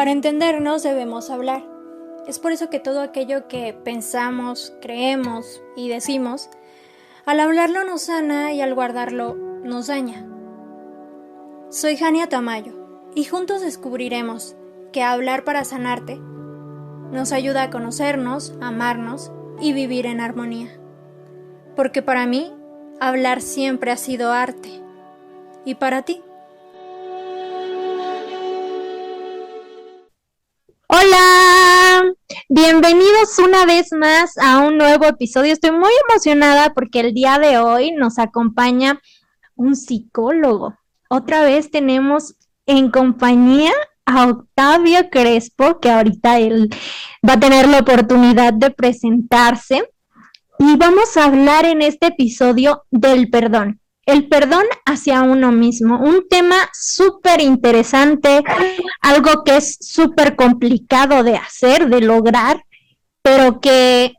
Para entendernos debemos hablar. Es por eso que todo aquello que pensamos, creemos y decimos, al hablarlo nos sana y al guardarlo nos daña. Soy Jania Tamayo y juntos descubriremos que hablar para sanarte nos ayuda a conocernos, amarnos y vivir en armonía. Porque para mí, hablar siempre ha sido arte. ¿Y para ti? Hola, bienvenidos una vez más a un nuevo episodio. Estoy muy emocionada porque el día de hoy nos acompaña un psicólogo. Otra vez tenemos en compañía a Octavio Crespo, que ahorita él va a tener la oportunidad de presentarse. Y vamos a hablar en este episodio del perdón. El perdón hacia uno mismo, un tema súper interesante, algo que es súper complicado de hacer, de lograr, pero que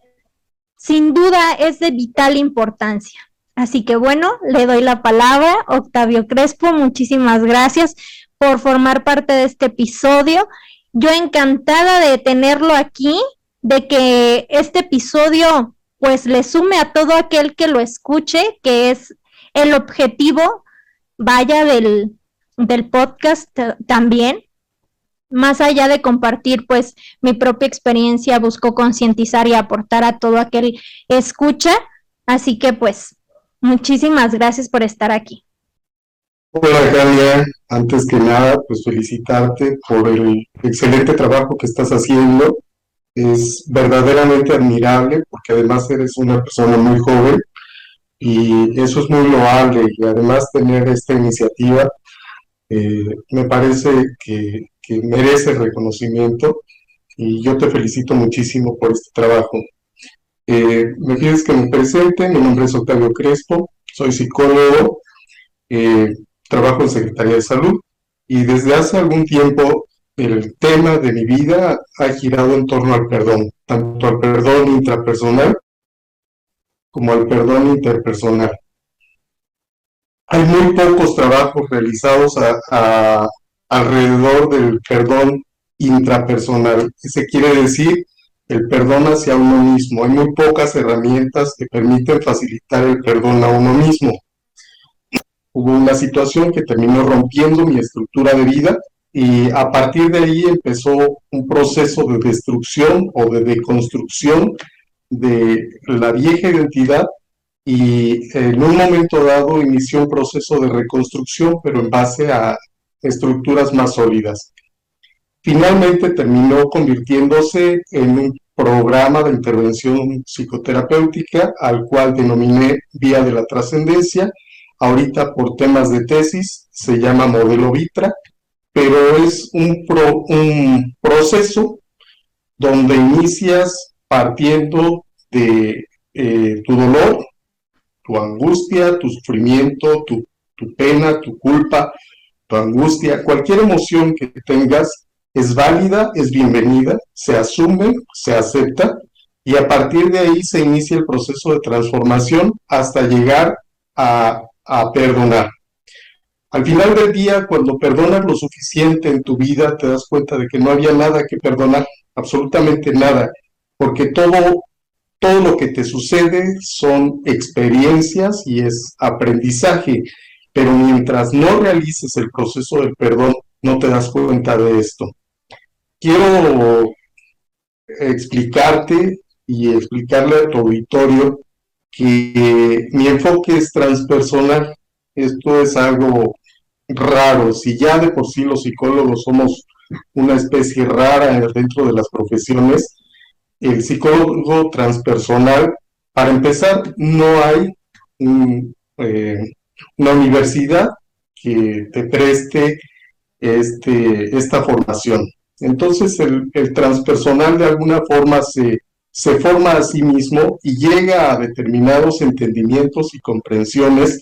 sin duda es de vital importancia. Así que bueno, le doy la palabra a Octavio Crespo. Muchísimas gracias por formar parte de este episodio. Yo encantada de tenerlo aquí, de que este episodio pues le sume a todo aquel que lo escuche, que es el objetivo, vaya, del podcast también. Más allá de compartir pues mi propia experiencia, busco concientizar y aportar a todo aquel que escucha. Así que pues, muchísimas gracias por estar aquí. Hola, Galia. Antes que nada, pues felicitarte por el excelente trabajo que estás haciendo. Es verdaderamente admirable porque además eres una persona muy joven y eso es muy loable, y además tener esta iniciativa me parece que merece reconocimiento, y yo te felicito muchísimo por este trabajo. Me pides que me presente. Mi nombre es Octavio Crespo, soy psicólogo, eh, trabajo en Secretaría de Salud, y desde hace algún tiempo el tema de mi vida ha girado en torno al perdón, tanto al perdón intrapersonal como al perdón interpersonal. Hay muy pocos trabajos realizados alrededor del perdón intrapersonal. Se quiere decir el perdón hacia uno mismo. Hay muy pocas herramientas que permiten facilitar el perdón a uno mismo. Hubo una situación que terminó rompiendo mi estructura de vida, y a partir de ahí empezó un proceso de destrucción o de deconstrucción de la vieja identidad, y en un momento dado inició un proceso de reconstrucción, pero en base a estructuras más sólidas. Finalmente terminó convirtiéndose en un programa de intervención psicoterapéutica al cual denominé Vía de la Trascendencia. Ahorita, por temas de tesis, se llama Modelo Vitra, pero es un proceso donde inicias partiendo de tu dolor, tu angustia, tu sufrimiento, tu pena, tu culpa, tu angustia. Cualquier emoción que tengas es válida, es bienvenida, se asume, se acepta, y a partir de ahí se inicia el proceso de transformación hasta llegar a perdonar. Al final del día, cuando perdonas lo suficiente en tu vida, te das cuenta de que no había nada que perdonar, absolutamente nada, porque todo lo que te sucede son experiencias y es aprendizaje, pero mientras no realices el proceso del perdón, no te das cuenta de esto. Quiero explicarte y explicarle a tu auditorio que mi enfoque es transpersonal. Esto es algo raro. Si ya de por sí los psicólogos somos una especie rara dentro de las profesiones, el psicólogo transpersonal, para empezar, no hay una universidad que te preste esta formación. Entonces el transpersonal de alguna forma se forma a sí mismo y llega a determinados entendimientos y comprensiones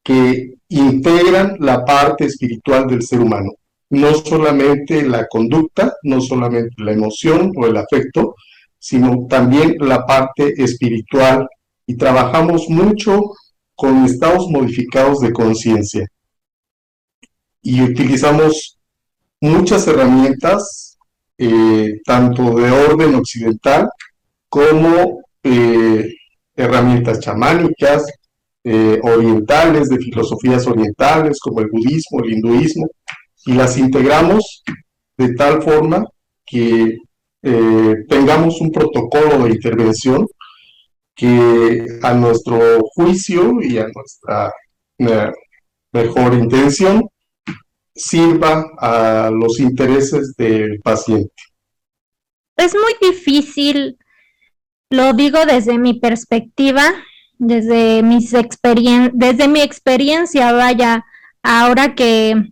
que integran la parte espiritual del ser humano. No solamente la conducta, no solamente la emoción o el afecto, sino también la parte espiritual, y trabajamos mucho con estados modificados de conciencia y utilizamos muchas herramientas tanto de orden occidental como herramientas chamánicas, orientales, de filosofías orientales, como el budismo, el hinduismo, y las integramos de tal forma que tengamos un protocolo de intervención que a nuestro juicio y a nuestra mejor intención sirva a los intereses del paciente. Es muy difícil, lo digo desde mi perspectiva, desde mi experiencia, vaya, ahora que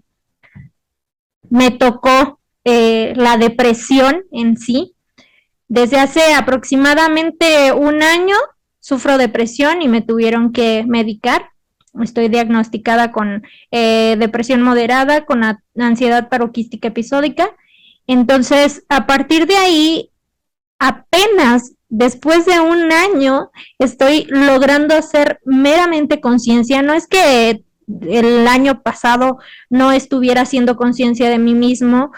me tocó la depresión en sí. Desde hace aproximadamente un año sufro depresión y me tuvieron que medicar. Estoy diagnosticada con depresión moderada, con ansiedad paroxística episódica. Entonces, a partir de ahí, apenas después de un año, estoy logrando hacer meramente conciencia. No es que el año pasado no estuviera haciendo conciencia de mí misma,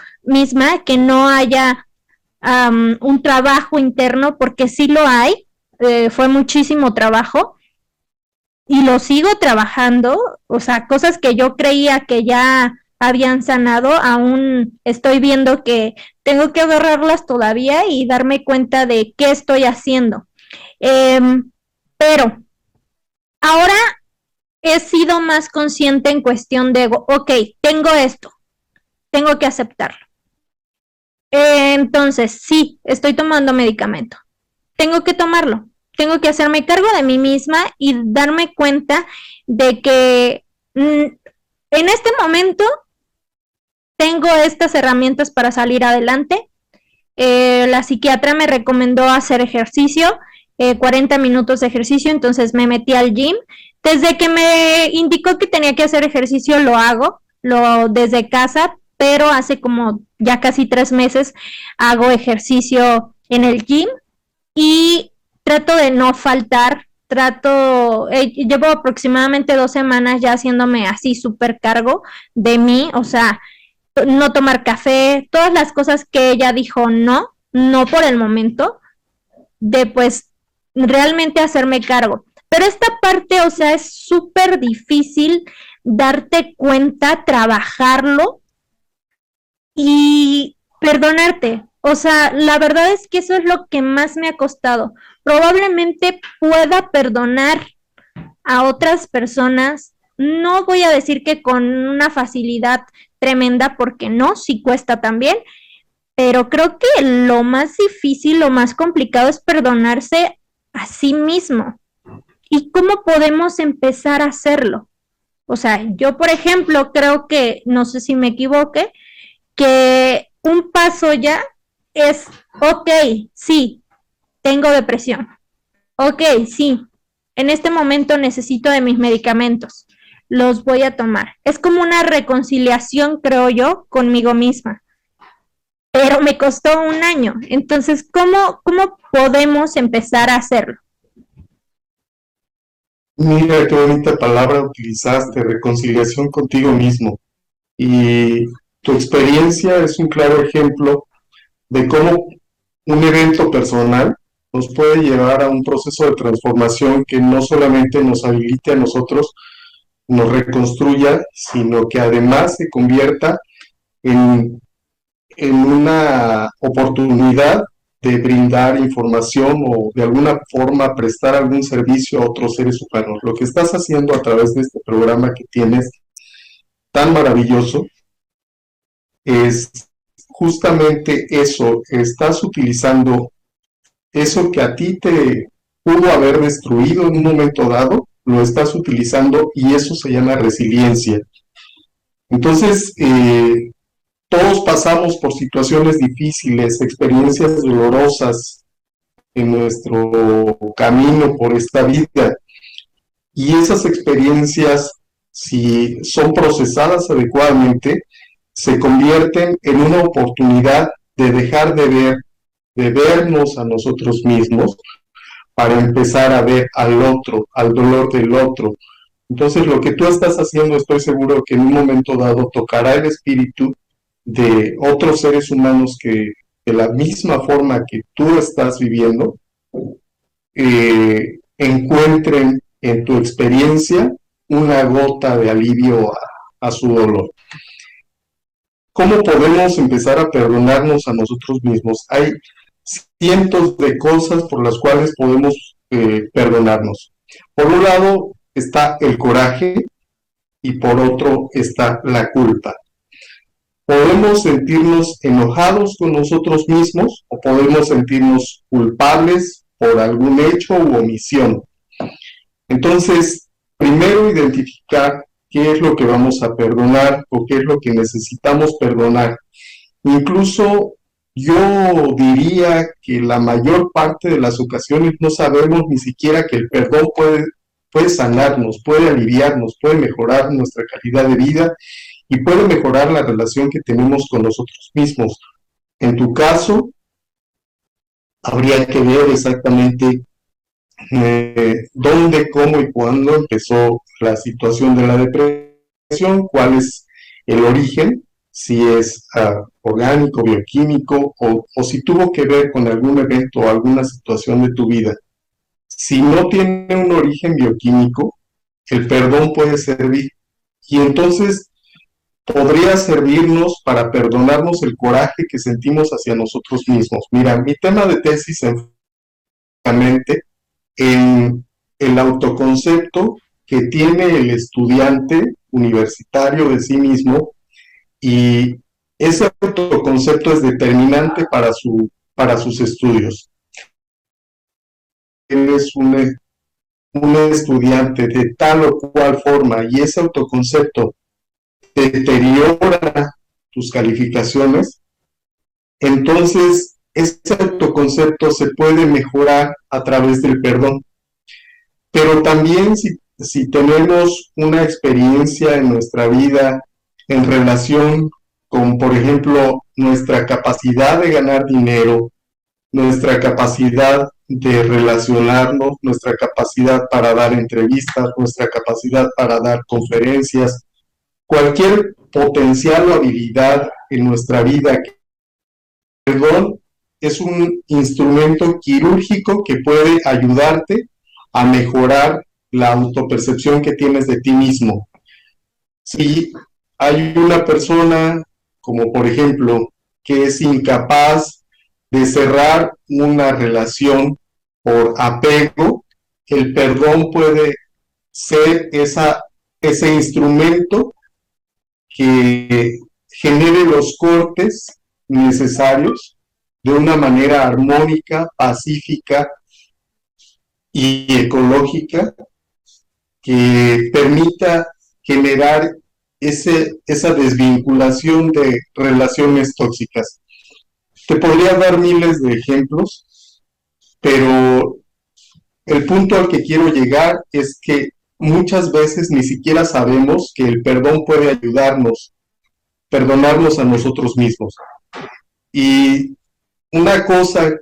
que no haya un trabajo interno, porque sí lo hay, fue muchísimo trabajo y lo sigo trabajando, o sea, cosas que yo creía que ya habían sanado, aún estoy viendo que tengo que agarrarlas todavía y darme cuenta de qué estoy haciendo. Pero ahora he sido más consciente en cuestión de, ok, tengo esto, tengo que aceptarlo. Entonces, sí, estoy tomando medicamento. Tengo que tomarlo. Tengo que hacerme cargo de mí misma y darme cuenta de que en este momento tengo estas herramientas para salir adelante. La psiquiatra me recomendó hacer ejercicio, 40 minutos de ejercicio, entonces me metí al gym. Desde que me indicó que tenía que hacer ejercicio, lo hago, desde casa, pero hace como ya casi 3 meses hago ejercicio en el gym y trato de no faltar, llevo aproximadamente 2 semanas ya haciéndome así súper cargo de mí, o sea, no tomar café, todas las cosas que ella dijo no por el momento, de pues realmente hacerme cargo. Pero esta parte, o sea, es súper difícil darte cuenta, trabajarlo y perdonarte. O sea, la verdad es que eso es lo que más me ha costado. Probablemente pueda perdonar a otras personas. No voy a decir que con una facilidad tremenda, porque no, sí cuesta también, pero creo que lo más difícil, lo más complicado es perdonarse a sí mismo. ¿Y cómo podemos empezar a hacerlo? O sea, yo, por ejemplo, creo que, no sé si me equivoque, que un paso ya es, ok, sí, tengo depresión. Ok, sí, en este momento necesito de mis medicamentos. Los voy a tomar. Es como una reconciliación, creo yo, conmigo misma. Pero me costó un año. Entonces, ¿cómo podemos empezar a hacerlo? Mira qué bonita palabra utilizaste, reconciliación contigo mismo. Y tu experiencia es un claro ejemplo de cómo un evento personal nos puede llevar a un proceso de transformación que no solamente nos habilite a nosotros, nos reconstruya, sino que además se convierta en una oportunidad de brindar información o de alguna forma prestar algún servicio a otros seres humanos. Lo que estás haciendo a través de este programa que tienes tan maravilloso es justamente eso. Estás utilizando eso que a ti te pudo haber destruido en un momento dado, lo estás utilizando y eso se llama resiliencia. Entonces, todos pasamos por situaciones difíciles, experiencias dolorosas en nuestro camino por esta vida. Y esas experiencias, si son procesadas adecuadamente, se convierten en una oportunidad de dejar de vernos a nosotros mismos para empezar a ver al otro, al dolor del otro. Entonces, lo que tú estás haciendo, estoy seguro que en un momento dado tocará el espíritu de otros seres humanos que de la misma forma que tú estás viviendo, encuentren en tu experiencia una gota de alivio a su dolor. ¿Cómo podemos empezar a perdonarnos a nosotros mismos? Hay cientos de cosas por las cuales podemos perdonarnos. Por un lado está el coraje y por otro está la culpa. Podemos sentirnos enojados con nosotros mismos o podemos sentirnos culpables por algún hecho u omisión. Entonces, primero identificar qué es lo que vamos a perdonar o qué es lo que necesitamos perdonar. Incluso yo diría que la mayor parte de las ocasiones no sabemos ni siquiera que el perdón puede sanarnos, puede aliviarnos, puede mejorar nuestra calidad de vida y puede mejorar la relación que tenemos con nosotros mismos. En tu caso, habría que ver exactamente dónde, cómo y cuándo empezó la situación de la depresión, cuál es el origen, si es orgánico, bioquímico o si tuvo que ver con algún evento o alguna situación de tu vida. Si no tiene un origen bioquímico, el perdón puede servir y entonces podría servirnos para perdonarnos el coraje que sentimos hacia nosotros mismos. Mira, mi tema de tesis enfocamente en el autoconcepto que tiene el estudiante universitario de sí mismo y ese autoconcepto es determinante para sus estudios. Eres un estudiante de tal o cual forma y ese autoconcepto deteriora tus calificaciones, entonces ese autoconcepto se puede mejorar a través del perdón. Pero también si tenemos una experiencia en nuestra vida en relación con, por ejemplo, nuestra capacidad de ganar dinero, nuestra capacidad de relacionarnos, nuestra capacidad para dar entrevistas, nuestra capacidad para dar conferencias, cualquier potencial o habilidad en nuestra vida. Perdón es un instrumento quirúrgico que puede ayudarte a mejorar la autopercepción que tienes de ti mismo. Si hay una persona, como por ejemplo, que es incapaz de cerrar una relación por apego, el perdón puede ser ese instrumento que genere los cortes necesarios de una manera armónica, pacífica y ecológica que permita generar esa desvinculación de relaciones tóxicas. Te podría dar miles de ejemplos, pero el punto al que quiero llegar es que muchas veces ni siquiera sabemos que el perdón puede ayudarnos, perdonarnos a nosotros mismos. Y una cosa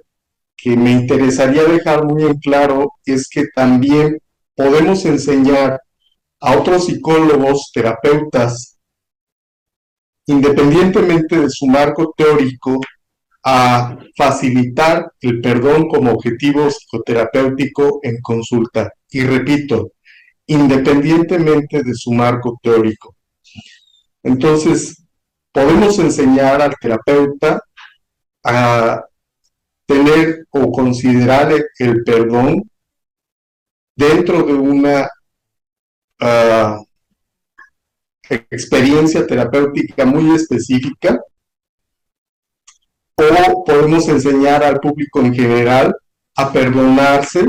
que me interesaría dejar muy en claro es que también podemos enseñar a otros psicólogos, terapeutas, independientemente de su marco teórico, a facilitar el perdón como objetivo psicoterapéutico en consulta. Y repito, independientemente de su marco teórico. Entonces, podemos enseñar al terapeuta a tener o considerar el perdón dentro de una experiencia terapéutica muy específica, o podemos enseñar al público en general a perdonarse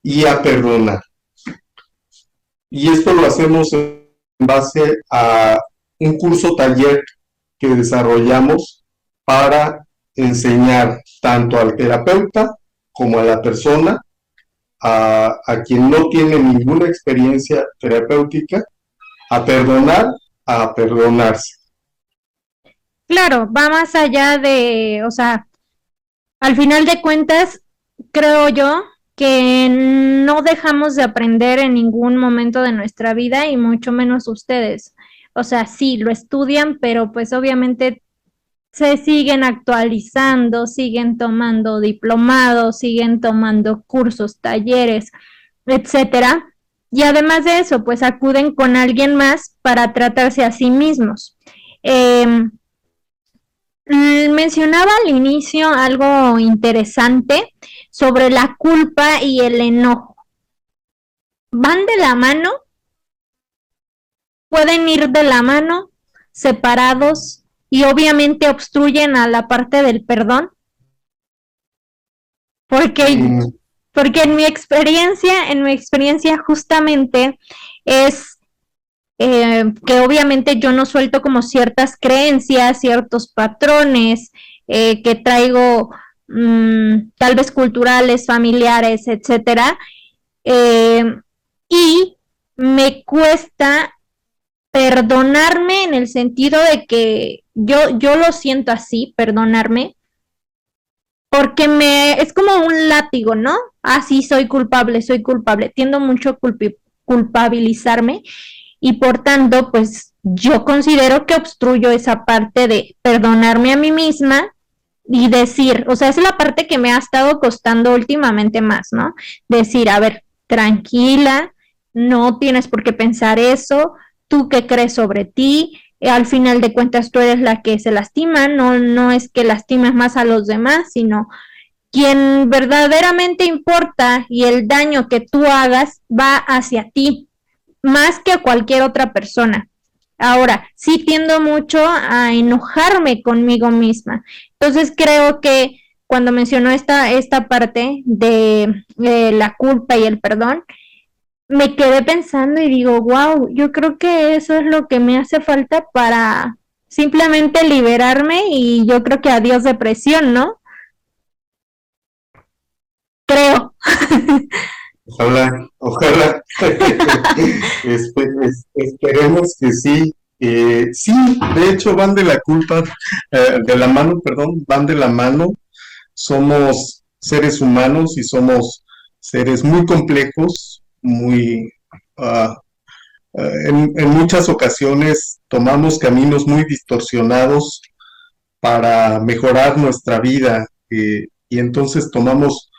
y a perdonar. Y esto lo hacemos en base a un curso taller que desarrollamos para enseñar tanto al terapeuta como a la persona, a quien no tiene ninguna experiencia terapéutica, a perdonar, a perdonarse. Claro, va más allá de, o sea, al final de cuentas, creo yo que no dejamos de aprender en ningún momento de nuestra vida y mucho menos ustedes. O sea, sí, lo estudian, pero pues obviamente se siguen actualizando, siguen tomando diplomados, siguen tomando cursos, talleres, etcétera. Y además de eso, pues acuden con alguien más para tratarse a sí mismos. Eh, Mencionaba al inicio algo interesante sobre la culpa y el enojo. ¿Van de la mano? ¿Pueden ir de la mano, separados y obviamente obstruyen a la parte del perdón? Porque, Mm, porque en mi experiencia justamente es que obviamente yo no suelto como ciertas creencias, ciertos patrones que traigo tal vez culturales, familiares, etcétera, eh, y me cuesta perdonarme en el sentido de que yo lo siento así, perdonarme, porque es como un látigo, ¿no? Ah, sí, soy culpable, tiendo mucho a culpabilizarme y por tanto, pues yo considero que obstruyo esa parte de perdonarme a mí misma y decir, o sea, es la parte que me ha estado costando últimamente más, ¿no? Decir, a ver, tranquila, no tienes por qué pensar eso, tú qué crees sobre ti, al final de cuentas tú eres la que se lastima, no es que lastimes más a los demás, sino quien verdaderamente importa y el daño que tú hagas va hacia ti, más que a cualquier otra persona. Ahora, sí tiendo mucho a enojarme conmigo misma. Entonces creo que cuando mencionó esta parte de la culpa y el perdón, me quedé pensando y digo, wow, yo creo que eso es lo que me hace falta para simplemente liberarme y yo creo que adiós depresión, ¿no? Creo. ojalá, ojalá. Esperemos que sí. Sí, de hecho van de la culpa, de la mano, perdón, van de la mano. Somos seres humanos y somos seres muy complejos, muy, uh, en muchas ocasiones tomamos caminos muy distorsionados para mejorar nuestra vida y entonces tomamos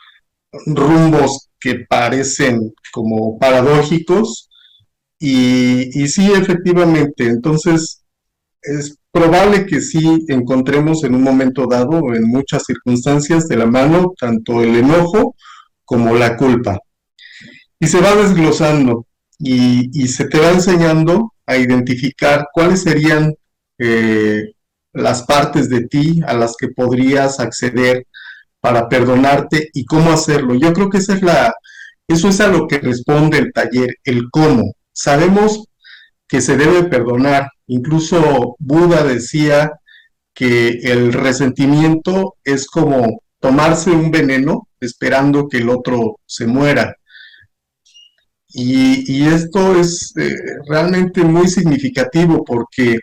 rumbos que parecen como paradójicos y sí, efectivamente, entonces es probable que sí encontremos en un momento dado, en muchas circunstancias, de la mano tanto el enojo como la culpa. Y se va desglosando y se te va enseñando a identificar cuáles serían eh, las partes de ti a las que podrías acceder para perdonarte y cómo hacerlo. Yo creo que eso es a lo que responde el taller, el cómo. Sabemos que se debe perdonar. Incluso Buda decía que el resentimiento es como tomarse un veneno esperando que el otro se muera. Y esto es realmente muy significativo porque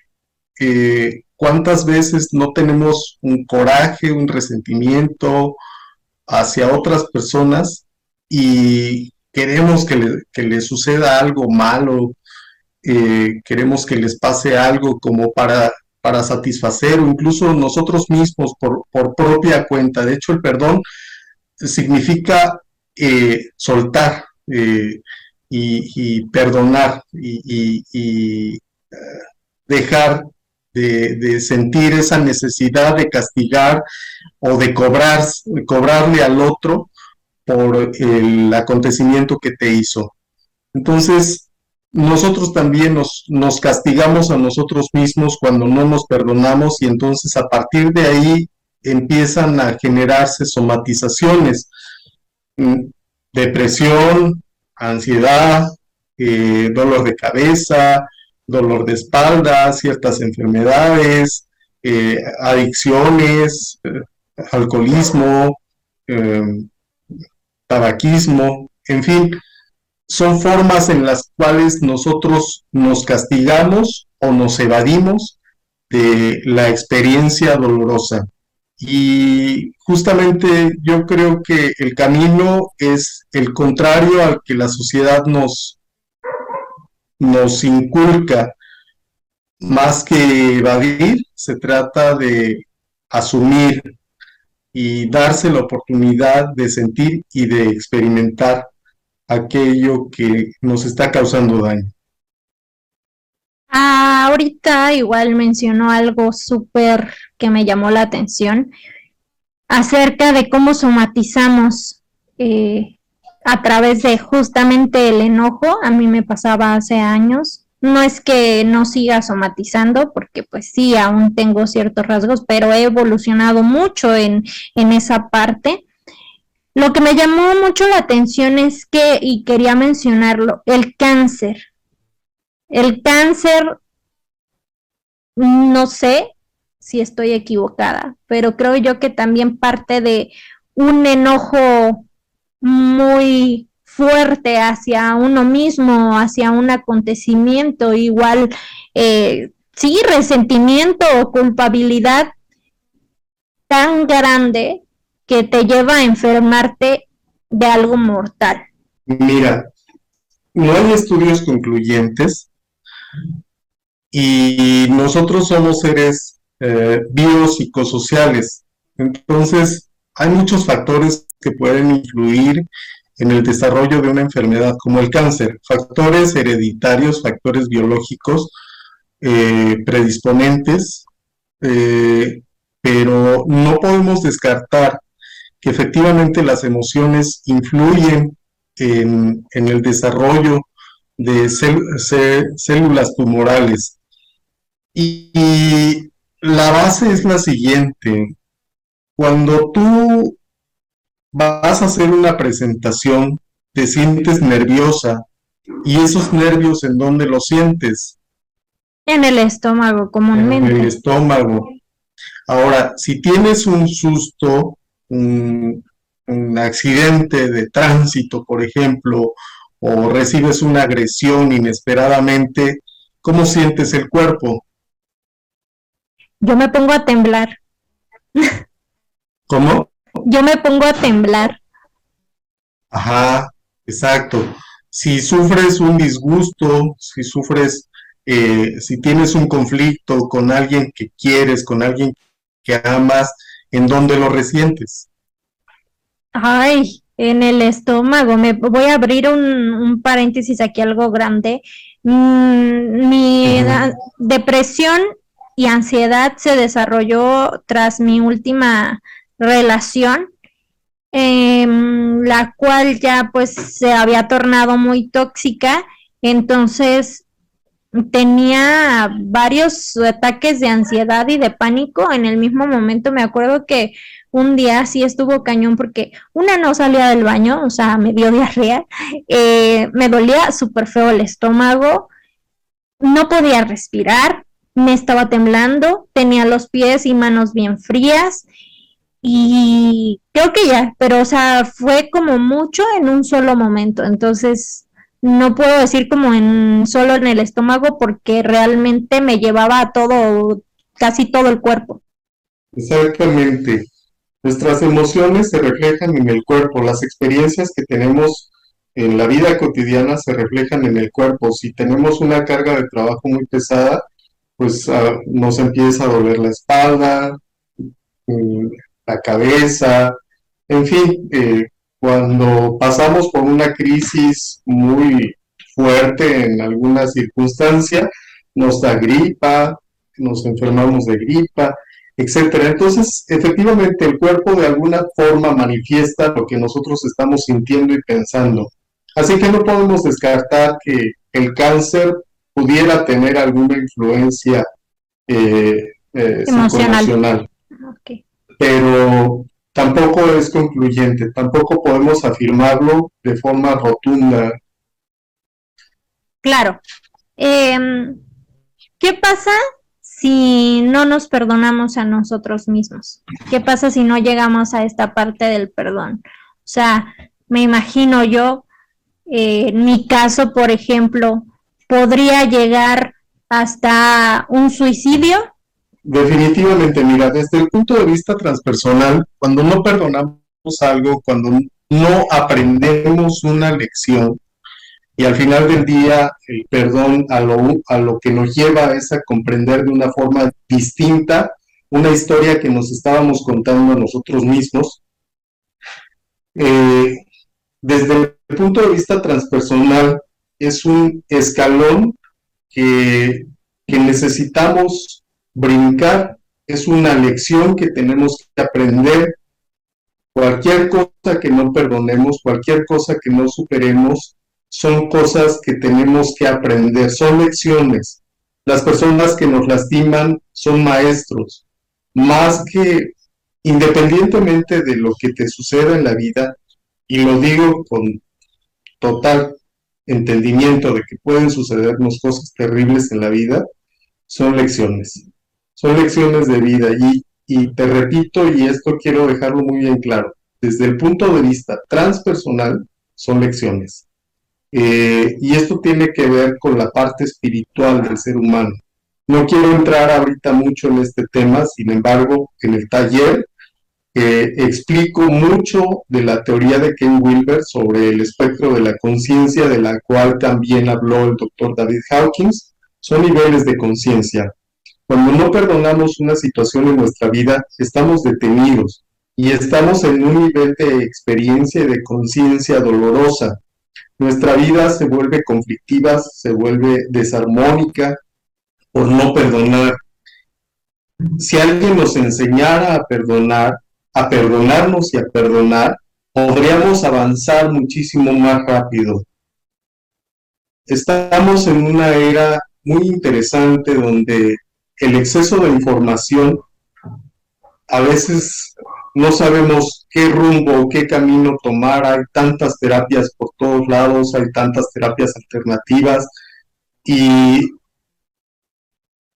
cuántas veces no tenemos un coraje, un resentimiento hacia otras personas y queremos que le suceda algo malo, queremos que les pase algo como para satisfacer o incluso nosotros mismos por propia cuenta. De hecho, el perdón significa soltar y perdonar y dejar de sentir esa necesidad de castigar o de cobrarle al otro por el acontecimiento que te hizo. Entonces, nosotros también nos castigamos a nosotros mismos cuando no nos perdonamos y entonces a partir de ahí empiezan a generarse somatizaciones, mm, depresión, ansiedad, dolor de cabeza, dolor de espalda, ciertas enfermedades, adicciones, alcoholismo, eh, tabaquismo, en fin, son formas en las cuales nosotros nos castigamos o nos evadimos de la experiencia dolorosa. Y justamente yo creo que el camino es el contrario al que la sociedad nos inculca. Más que evadir, se trata asumir y darse la oportunidad de sentir y de experimentar aquello que nos está causando daño. Ahorita igual mencionó algo súper que me llamó la atención acerca de cómo somatizamos a través de justamente el enojo. A mí me pasaba hace años. No es que no siga somatizando, porque pues sí, aún tengo ciertos rasgos, pero he evolucionado mucho en esa parte. Lo que me llamó mucho la atención es que, y quería mencionarlo, el cáncer. El cáncer, no sé si estoy equivocada, pero creo yo que también parte de un enojo muy fuerte hacia uno mismo, hacia un acontecimiento, igual, sí, resentimiento o culpabilidad tan grande que te lleva a enfermarte de algo mortal. Mira, no hay estudios concluyentes y nosotros somos seres biopsicosociales. Entonces, hay muchos factores que pueden influir en el desarrollo de una enfermedad como el cáncer, factores hereditarios, factores biológicos predisponentes, pero no podemos descartar que efectivamente las emociones influyen en el desarrollo de células tumorales. Y la base es la siguiente: cuando tú vas a hacer una presentación, te sientes nerviosa, y esos nervios, ¿en dónde los sientes? En el estómago comúnmente. En el estómago. Ahora, si tienes un susto, un accidente de tránsito, por ejemplo, o recibes una agresión inesperadamente, ¿cómo sientes el cuerpo? Yo me pongo a temblar. ¿Cómo? Yo me pongo a temblar. Ajá, exacto. Si sufres un disgusto, si tienes un conflicto con alguien que quieres, con alguien que amas, ¿en dónde lo resientes? Ay, en el estómago. Me voy a abrir un paréntesis aquí, algo grande. Mi depresión y ansiedad se desarrolló tras mi última relación, la cual ya pues se había tornado muy tóxica. Entonces tenía varios ataques de ansiedad y de pánico en el mismo momento. Me acuerdo que un día sí estuvo cañón porque una no salía del baño, o sea, me dio diarrea, me dolía súper feo el estómago, no podía respirar, me estaba temblando, tenía los pies y manos bien frías y creo que ya, pero o sea, fue como mucho en un solo momento. Entonces no puedo decir como en solo en el estómago porque realmente me llevaba a todo, casi todo el cuerpo. Exactamente. Nuestras emociones se reflejan en el cuerpo, las experiencias que tenemos en la vida cotidiana se reflejan en el cuerpo. Si tenemos una carga de trabajo muy pesada, pues nos empieza a doler la espalda, la cabeza, en fin, cuando pasamos por una crisis muy fuerte en alguna circunstancia, nos da gripa, nos enfermamos de gripa, etcétera. Entonces, efectivamente, el cuerpo de alguna forma manifiesta lo que nosotros estamos sintiendo y pensando. Así que no podemos descartar que el cáncer pudiera tener alguna influencia Emocional. psicoemocional, Okay. pero tampoco es concluyente, tampoco podemos afirmarlo de forma rotunda. Claro. ¿Qué pasa si no nos perdonamos a nosotros mismos? ¿Qué pasa si no llegamos a esta parte del perdón? O sea, me imagino yo, en mi caso, por ejemplo, podría llegar hasta un suicidio. Definitivamente, mira, desde el punto de vista transpersonal, cuando no perdonamos algo, cuando no aprendemos una lección, y al final del día el perdón a lo que nos lleva es a comprender de una forma distinta una historia que nos estábamos contando a nosotros mismos. Desde el punto de vista transpersonal, es un escalón que necesitamos brincar, es una lección que tenemos que aprender. Cualquier cosa que no perdonemos, cualquier cosa que no superemos, son cosas que tenemos que aprender, son lecciones. Las personas que nos lastiman son maestros, más que independientemente de lo que te suceda en la vida, y lo digo con total entendimiento de que pueden sucedernos cosas terribles en la vida, son lecciones de vida. Y te repito, y esto quiero dejarlo muy bien claro, desde el punto de vista transpersonal, son lecciones. Y esto tiene que ver con la parte espiritual del ser humano. No quiero entrar ahorita mucho en este tema, sin embargo, en el taller explico mucho de la teoría de Ken Wilber sobre el espectro de la conciencia, de la cual también habló el doctor David Hawkins. Son niveles de conciencia. Cuando no perdonamos una situación en nuestra vida, estamos detenidos y estamos en un nivel de experiencia y de conciencia dolorosa. Nuestra vida se vuelve conflictiva, se vuelve desarmónica por no perdonar. Si alguien nos enseñara a perdonar, a perdonarnos y a perdonar, podríamos avanzar muchísimo más rápido. Estamos en una era muy interesante donde el exceso de información, a veces no sabemos qué rumbo o qué camino tomar. Hay tantas terapias por todos lados, hay tantas terapias alternativas y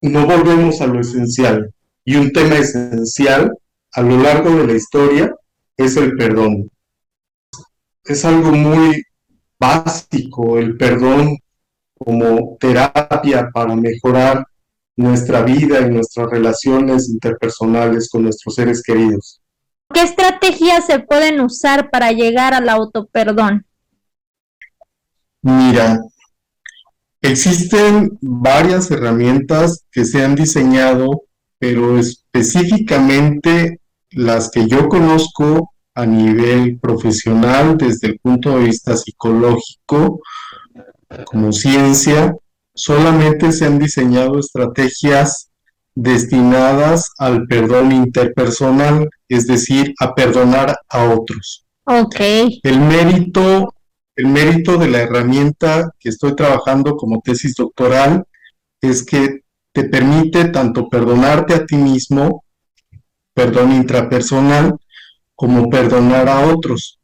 no volvemos a lo esencial. Y un tema esencial a lo largo de la historia es el perdón. Es algo muy básico el perdón como terapia para mejorar nuestra vida y nuestras relaciones interpersonales con nuestros seres queridos. ¿Qué estrategias se pueden usar para llegar al autoperdón? Mira, existen varias herramientas que se han diseñado, pero específicamente las que yo conozco a nivel profesional desde el punto de vista psicológico, como ciencia, solamente se han diseñado estrategias destinadas al perdón interpersonal, es decir, a perdonar a otros. Ok. El mérito de la herramienta que estoy trabajando como tesis doctoral es que te permite tanto perdonarte a ti mismo, perdón intrapersonal, como perdonar a otros.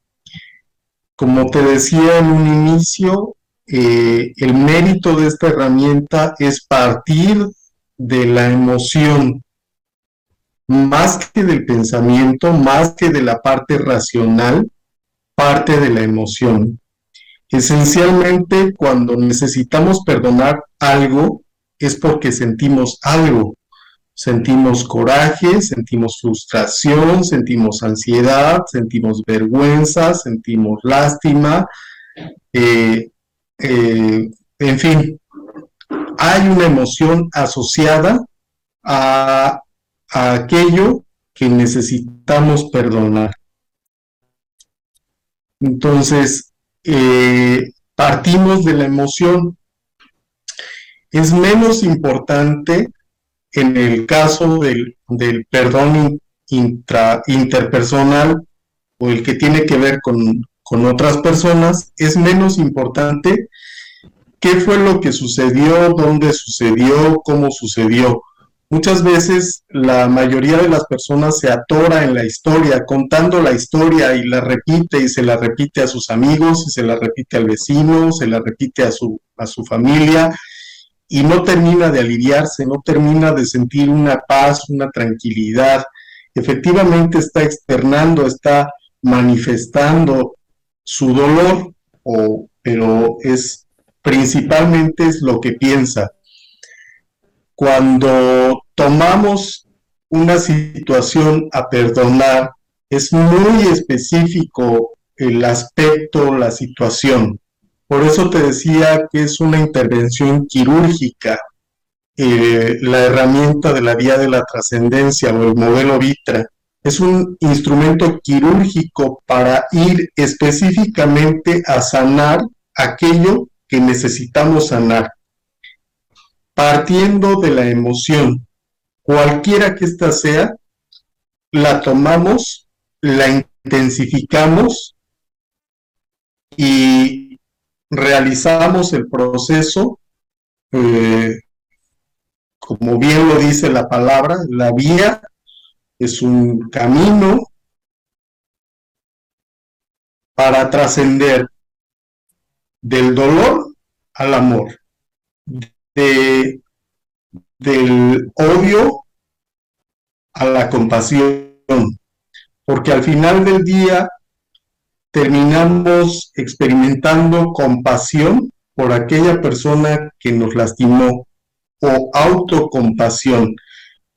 Como te decía en un inicio, el mérito de esta herramienta es partir de la emoción, más que del pensamiento, más que de la parte racional, parte de la emoción. Esencialmente, cuando necesitamos perdonar algo, es porque sentimos algo. Sentimos coraje, sentimos frustración, sentimos ansiedad, sentimos vergüenza, sentimos lástima, en fin, hay una emoción asociada a aquello que necesitamos perdonar. Entonces, partimos de la emoción. Es menos importante en el caso del perdón interpersonal o el que tiene que ver con otras personas, es menos importante qué fue lo que sucedió, dónde sucedió, cómo sucedió. Muchas veces la mayoría de las personas se atora en la historia, contando la historia y la repite y se la repite a sus amigos, y se la repite al vecino, se la repite a su familia, y no termina de aliviarse, no termina de sentir una paz, una tranquilidad. Efectivamente está externando, está manifestando su dolor, pero principalmente es lo que piensa. Cuando tomamos una situación a perdonar, es muy específico el aspecto, la situación. Por eso te decía que es una intervención quirúrgica. la herramienta de la vía de la trascendencia o el modelo Vitra. Es un instrumento quirúrgico para ir específicamente a sanar aquello que necesitamos sanar, partiendo de la emoción, cualquiera que ésta sea, la tomamos, la intensificamos y realizamos el proceso, como bien lo dice la palabra, la vía es un camino para trascender del dolor al amor, de, del odio a la compasión, porque al final del día terminamos experimentando compasión por aquella persona que nos lastimó o autocompasión,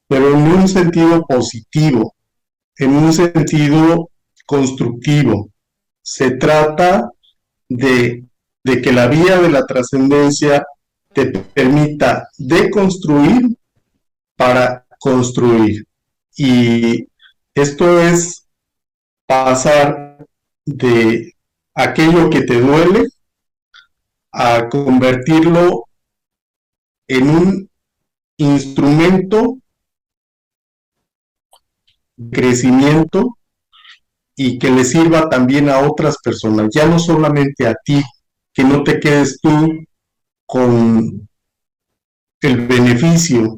pero en un sentido positivo, en un sentido constructivo. Se trata de que la vía de la trascendencia te permita deconstruir para construir. Y esto es pasar de aquello que te duele a convertirlo en un instrumento de crecimiento y que le sirva también a otras personas, ya no solamente a ti, que no te quedes tú con el beneficio,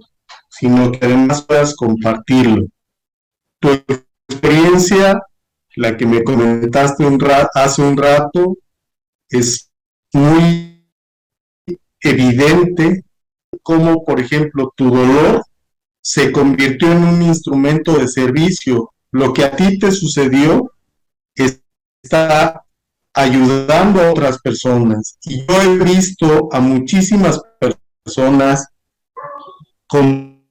sino que además puedas compartirlo. Tu experiencia, la que me comentaste hace un rato, es muy evidente cómo, por ejemplo, tu dolor se convirtió en un instrumento de servicio. Lo que a ti te sucedió está ayudando a otras personas. Y yo he visto a muchísimas personas en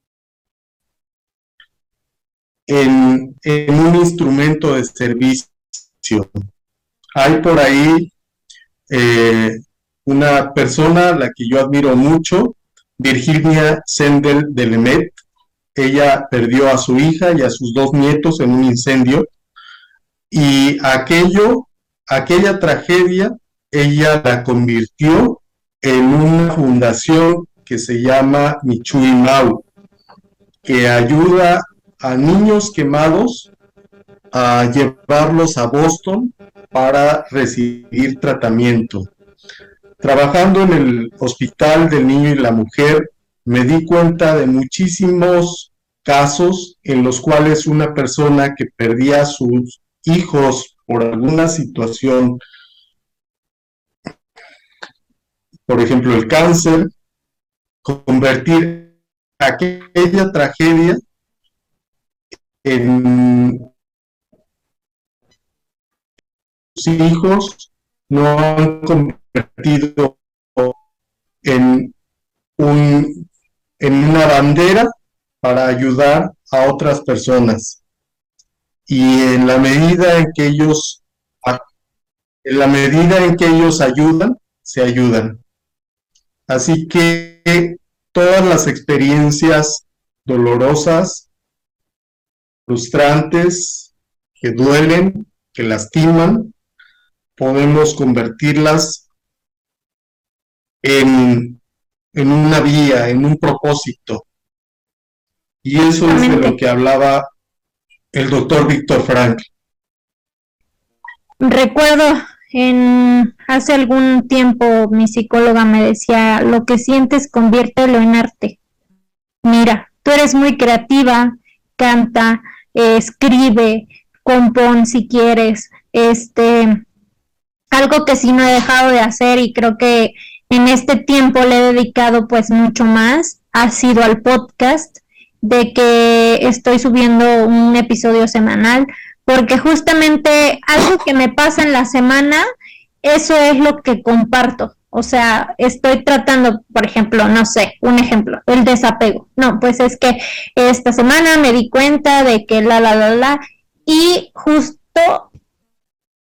un instrumento de servicio. Hay por ahí una persona a la que yo admiro mucho, Virginia Sendel de Lemet. Ella perdió a su hija y a sus 2 nietos en un incendio, y aquella tragedia, ella la convirtió en una fundación que se llama Michui Mau, que ayuda a niños quemados a llevarlos a Boston para recibir tratamiento. Trabajando en el Hospital del Niño y la Mujer, me di cuenta de muchísimos casos en los cuales una persona que perdía a sus hijos por alguna situación, por ejemplo el cáncer, convertir aquella tragedia en sus hijos, no han convertido en, en una bandera para ayudar a otras personas. Y en la medida en que ellos ayudan, se ayudan. Así que todas las experiencias dolorosas, frustrantes, que duelen, que lastiman, podemos convertirlas en una vía, en un propósito. Y eso es de lo que hablaba el doctor Víctor Frankl. Recuerdo hace algún tiempo mi psicóloga me decía, lo que sientes conviértelo en arte. Mira, tú eres muy creativa, canta, escribe, compón si quieres, algo que sí no he dejado de hacer y creo que en este tiempo le he dedicado pues mucho más, ha sido al podcast, de que estoy subiendo un episodio semanal, porque justamente algo que me pasa en la semana, eso es lo que comparto. O sea, estoy tratando, por ejemplo, no sé, un ejemplo, el desapego. No, pues es que esta semana me di cuenta de que y justo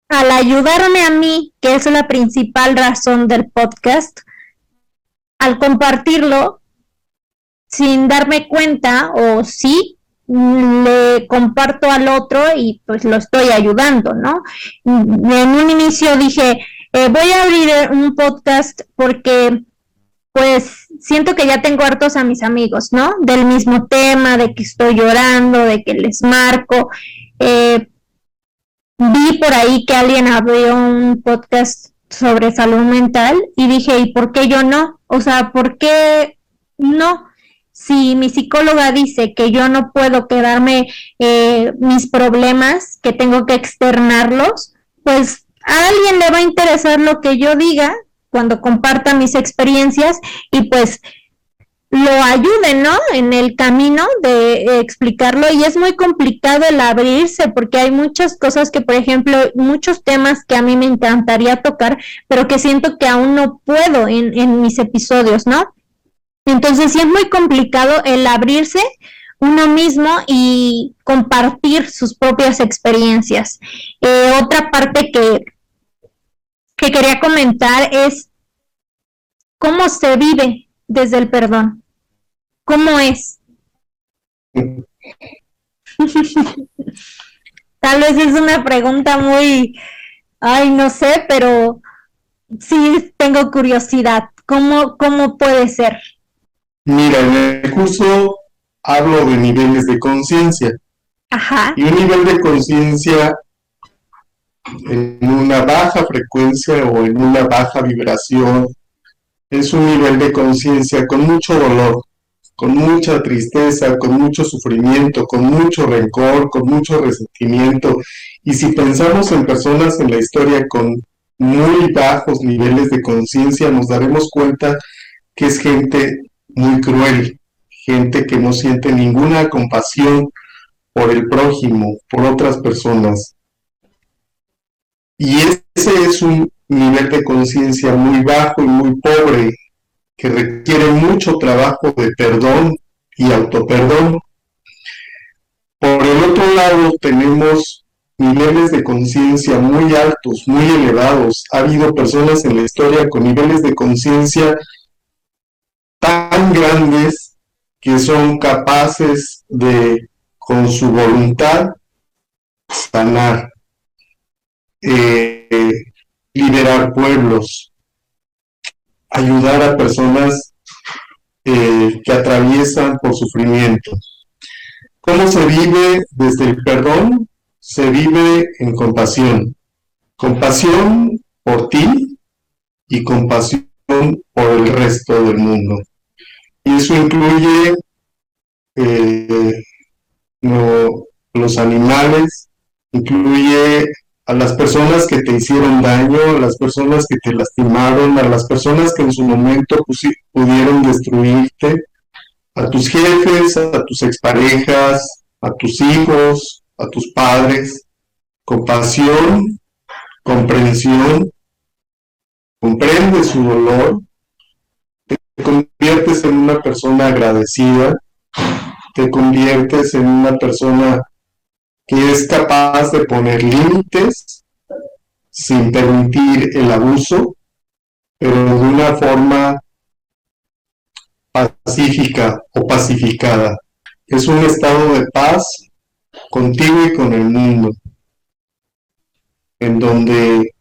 al ayudarme a mí, que es la principal razón del podcast, al compartirlo, sin darme cuenta, o sí le comparto al otro y pues lo estoy ayudando, ¿no? En un inicio dije, voy a abrir un podcast porque pues siento que ya tengo hartos a mis amigos, ¿no? Del mismo tema, de que estoy llorando, de que les marco. Eh, Vi por ahí que alguien abrió un podcast sobre salud mental y dije, ¿y por qué yo no? O sea, ¿por qué no? Si mi psicóloga dice que yo no puedo quedarme mis problemas, que tengo que externarlos, pues a alguien le va a interesar lo que yo diga cuando comparta mis experiencias y pues lo ayuden, ¿no? En el camino de explicarlo y es muy complicado el abrirse porque hay muchas cosas que, por ejemplo, muchos temas que a mí me encantaría tocar, pero que siento que aún no puedo en mis episodios, ¿no? Entonces sí es muy complicado el abrirse uno mismo y compartir sus propias experiencias. Otra parte que quería comentar es cómo se vive desde el perdón. ¿Cómo es? Tal vez es una pregunta muy, ay, no sé, pero sí tengo curiosidad. ¿Cómo puede ser? Mira, en el curso hablo de niveles de conciencia. Ajá. Y un nivel de conciencia en una baja frecuencia o en una baja vibración es un nivel de conciencia con mucho dolor, con mucha tristeza, con mucho sufrimiento, con mucho rencor, con mucho resentimiento. Y si pensamos en personas en la historia con muy bajos niveles de conciencia, nos daremos cuenta que es gente muy cruel, gente que no siente ninguna compasión por el prójimo, por otras personas. Y ese es un nivel de conciencia muy bajo y muy pobre, que requiere mucho trabajo de perdón y autoperdón. Por el otro lado, tenemos niveles de conciencia muy altos, muy elevados. Ha habido personas en la historia con niveles de conciencia tan grandes que son capaces de, con su voluntad, sanar, liberar pueblos, ayudar a personas que atraviesan por sufrimiento. ¿Cómo se vive desde el perdón? Se vive en compasión. Compasión por ti y compasión por el resto del mundo. Y eso incluye los animales, incluye a las personas que te hicieron daño, a las personas que te lastimaron, a las personas que en su momento pudieron destruirte, a tus jefes, a tus exparejas, a tus hijos, a tus padres. Compasión, comprensión, comprendes su dolor, te conviertes en una persona agradecida, te conviertes en una persona que es capaz de poner límites sin permitir el abuso, pero de una forma pacífica o pacificada. Es un estado de paz contigo y con el mundo, en donde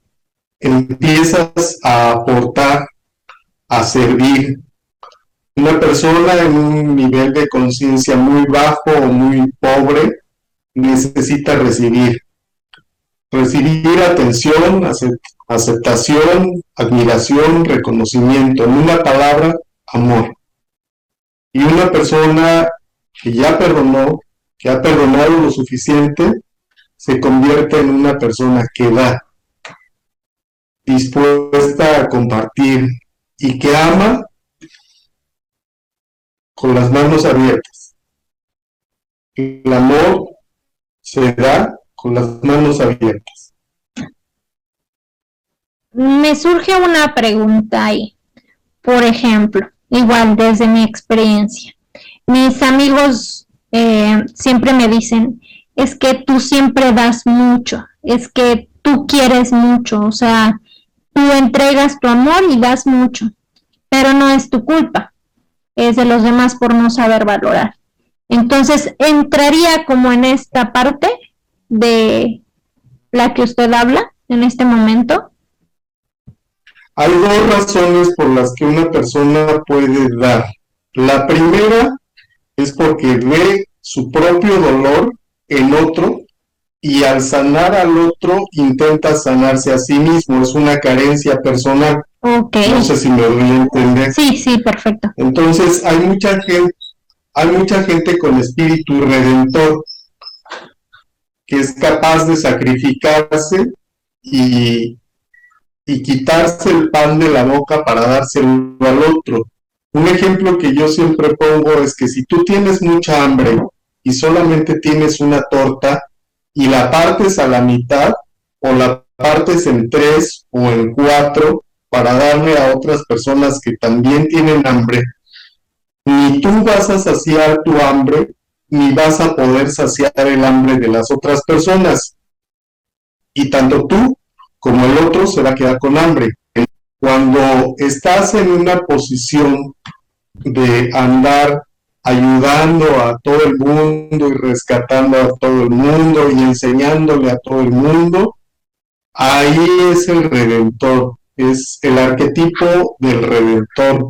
empiezas a aportar, a servir. Una persona en un nivel de conciencia muy bajo o muy pobre necesita recibir atención, aceptación, admiración, reconocimiento, en una palabra, amor. Y una persona que ya perdonó, que ha perdonado lo suficiente, se convierte en una persona que da, dispuesta a compartir y que ama con las manos abiertas. El amor se da con las manos abiertas. Me surge una pregunta ahí. Por ejemplo, igual desde mi experiencia, mis amigos siempre me dicen, es que tú siempre das mucho, es que tú quieres mucho, o sea, tú entregas tu amor y das mucho, pero no es tu culpa. es de los demás por no saber valorar. Entonces, entraría como en esta parte de la que usted habla en este momento. Hay dos razones por las que una persona puede dar. La primera es porque ve su propio dolor en otro y al sanar al otro intenta sanarse a sí mismo. Es una carencia personal. Okay. No sé si me doy a entender. Sí, perfecto. Entonces hay mucha gente con espíritu redentor que es capaz de sacrificarse y quitarse el pan de la boca para dárselo al otro. Un ejemplo que yo siempre pongo es que si tú tienes mucha hambre y solamente tienes una torta y la partes a la mitad o la partes en 3 o en 4 para darle a otras personas que también tienen hambre, ni tú vas a saciar tu hambre ni vas a poder saciar el hambre de las otras personas. Y tanto tú como el otro se va a quedar con hambre. Cuando estás en una posición de andar ayudando a todo el mundo y rescatando a todo el mundo y enseñándole a todo el mundo, ahí es el redentor, es el arquetipo del redentor,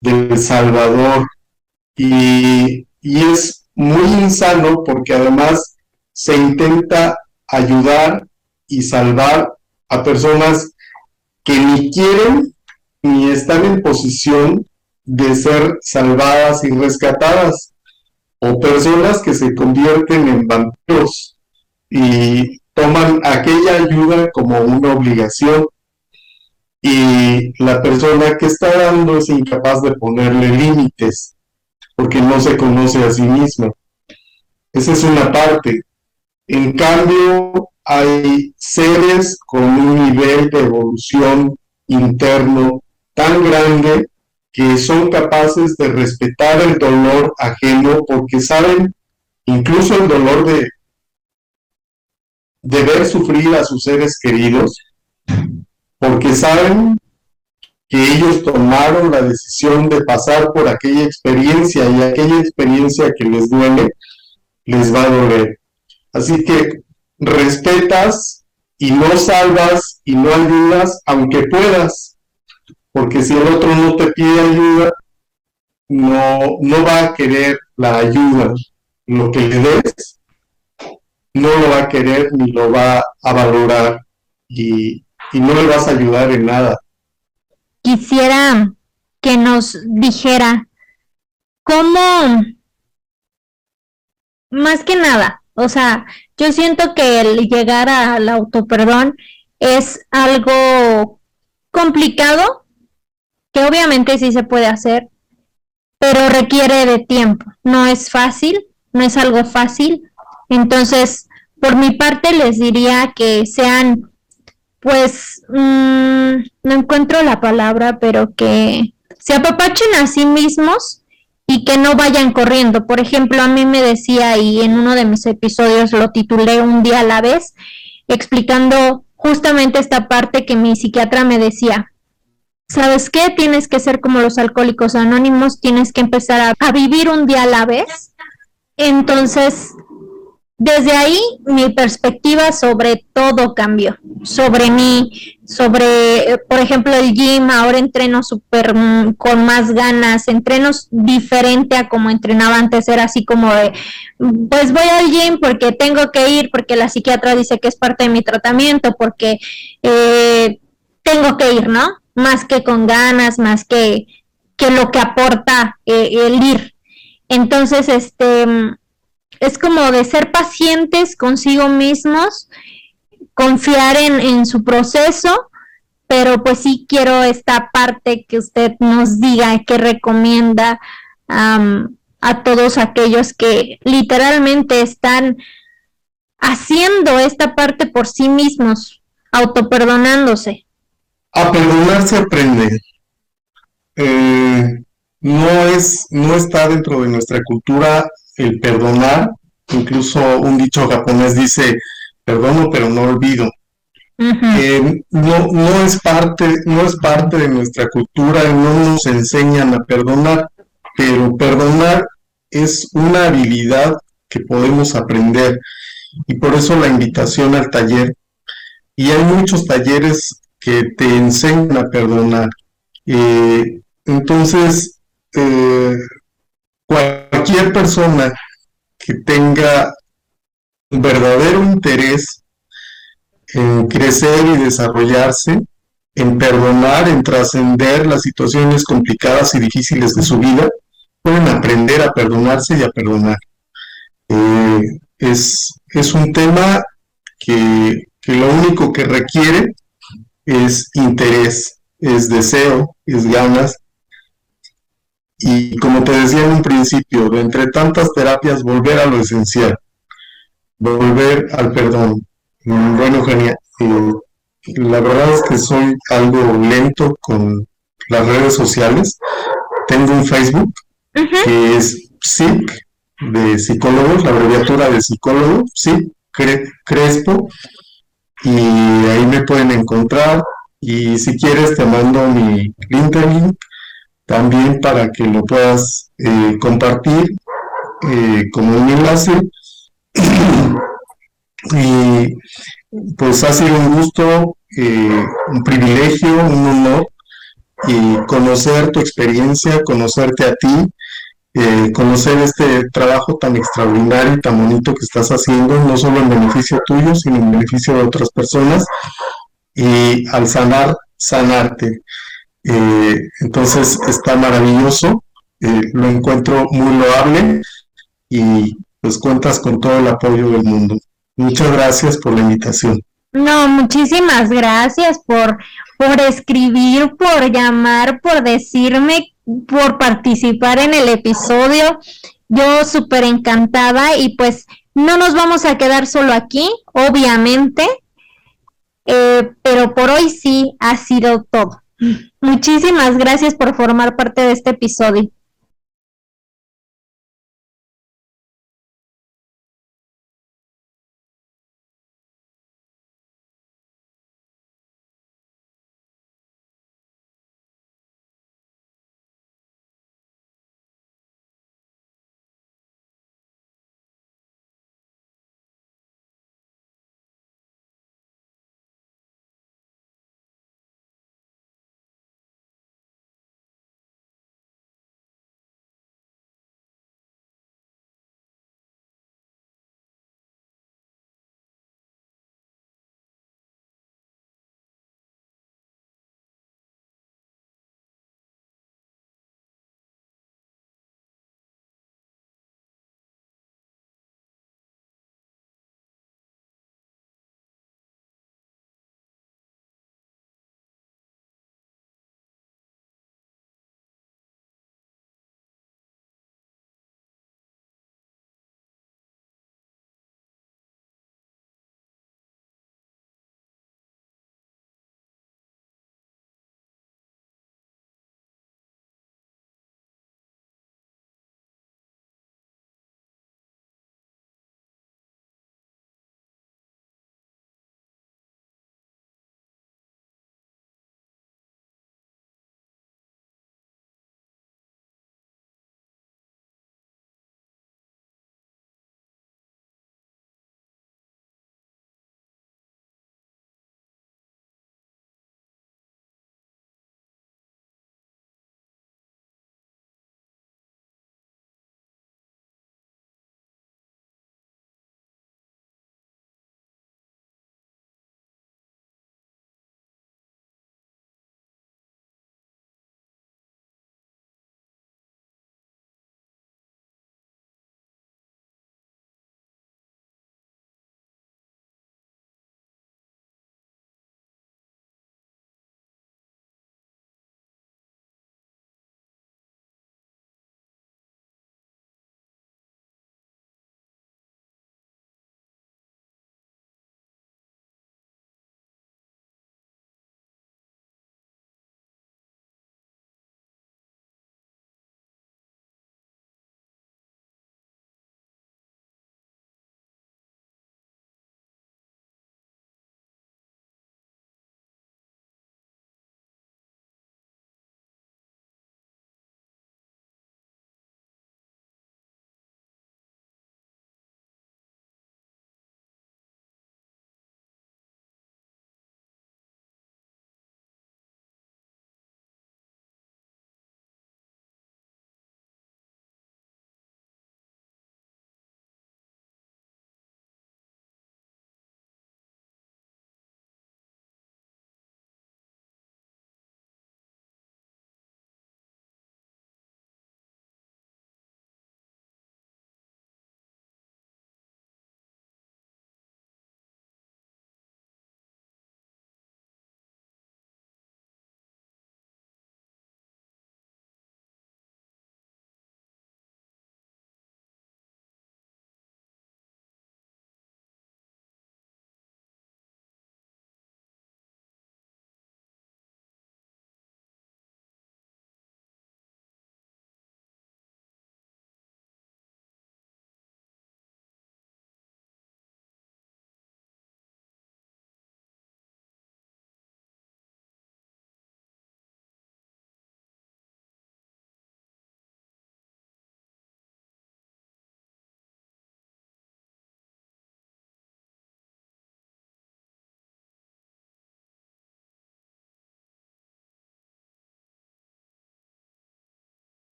del salvador, y es muy insano porque además se intenta ayudar y salvar a personas que ni quieren ni están en posición de ser salvadas y rescatadas, o personas que se convierten en vampiros y toman aquella ayuda como una obligación y la persona que está dando es incapaz de ponerle límites porque no se conoce a sí misma. Esa es una parte. En cambio, hay seres con un nivel de evolución interno tan grande que son capaces de respetar el dolor ajeno porque saben, incluso el dolor de ver sufrir a sus seres queridos, porque saben que ellos tomaron la decisión de pasar por aquella experiencia y aquella experiencia que les duele, les va a doler. Así que respetas y no salvas y no ayudas aunque puedas, porque si el otro no te pide ayuda, no va a querer la ayuda. Lo que le des, no lo va a querer ni lo va a valorar y no le vas a ayudar en nada. Quisiera que nos dijera cómo, más que nada, o sea, yo siento que el llegar al autoperdón es algo complicado, que obviamente sí se puede hacer, pero requiere de tiempo. No es fácil, no es algo fácil. Entonces, por mi parte les diría que sean, pues, no encuentro la palabra, pero que se apapachen a sí mismos y que no vayan corriendo. Por ejemplo, a mí me decía, y en uno de mis episodios lo titulé Un día a la vez, explicando justamente esta parte que mi psiquiatra me decía: ¿sabes qué? Tienes que ser como los alcohólicos anónimos, tienes que empezar a vivir un día a la vez. Entonces, desde ahí mi perspectiva sobre todo cambió, sobre mí, sobre, por ejemplo, el gym. Ahora entreno súper con más ganas, entreno diferente a como entrenaba antes. Era así como de, pues voy al gym porque tengo que ir, porque la psiquiatra dice que es parte de mi tratamiento, porque tengo que ir, ¿no? Más que con ganas, más que lo que aporta el ir. Entonces, es como de ser pacientes consigo mismos, confiar en su proceso, pero pues sí quiero esta parte que usted nos diga que recomienda a todos aquellos que literalmente están haciendo esta parte por sí mismos, autoperdonándose. A perdonar se aprende. No está dentro de nuestra cultura el perdonar. Incluso un dicho japonés dice, perdono pero no olvido. No es parte de nuestra cultura, no nos enseñan a perdonar. pero perdonar es una habilidad que podemos aprender y por eso la invitación al taller. Y hay muchos talleres que te enseñan a perdonar. Entonces, cualquier persona que tenga un verdadero interés en crecer y desarrollarse, en perdonar, en trascender las situaciones complicadas y difíciles de su vida, pueden aprender a perdonarse y a perdonar. Eh, es un tema que lo único que requiere es interés, es deseo, es ganas. Y como te decía en un principio, de entre tantas terapias, volver a lo esencial, volver al perdón. Bueno, Eugenia, la verdad es que soy algo lento con las redes sociales. Tengo un Facebook Ujú. que es PSIC, de psicólogos, la abreviatura de psicólogo, PSIC, Crespo, y ahí me pueden encontrar. Y si quieres, te mando mi LinkedIn también para que lo puedas compartir como un enlace. Y pues ha sido un gusto, un privilegio, un honor y conocer tu experiencia, conocerte a ti, conocer este trabajo tan extraordinario y tan bonito que estás haciendo, no solo en beneficio tuyo, sino en beneficio de otras personas y al sanar, sanarte. Entonces está maravilloso, lo encuentro muy loable y pues cuentas con todo el apoyo del mundo. Muchas gracias por la invitación. No, muchísimas gracias por escribir, por llamar, por decirme, por participar en el episodio. Yo súper encantada y pues no nos vamos a quedar solo aquí, obviamente, pero por hoy sí ha sido todo. Muchísimas gracias por formar parte de este episodio.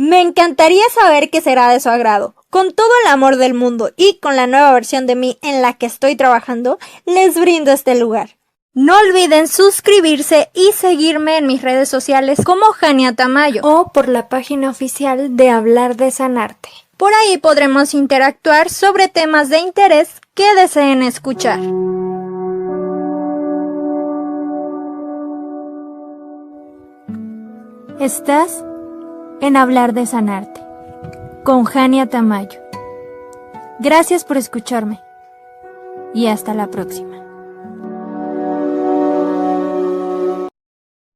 Me encantaría saber qué será de su agrado. Con todo el amor del mundo y con la nueva versión de mí en la que estoy trabajando, les brindo este lugar. No olviden suscribirse y seguirme en mis redes sociales como Jania Tamayo o por la página oficial de Hablar de Sanarte. Por ahí podremos interactuar sobre temas de interés que deseen escuchar. Estás en Hablar de Sanarte con Jania Tamayo. Gracias por escucharme y hasta la próxima.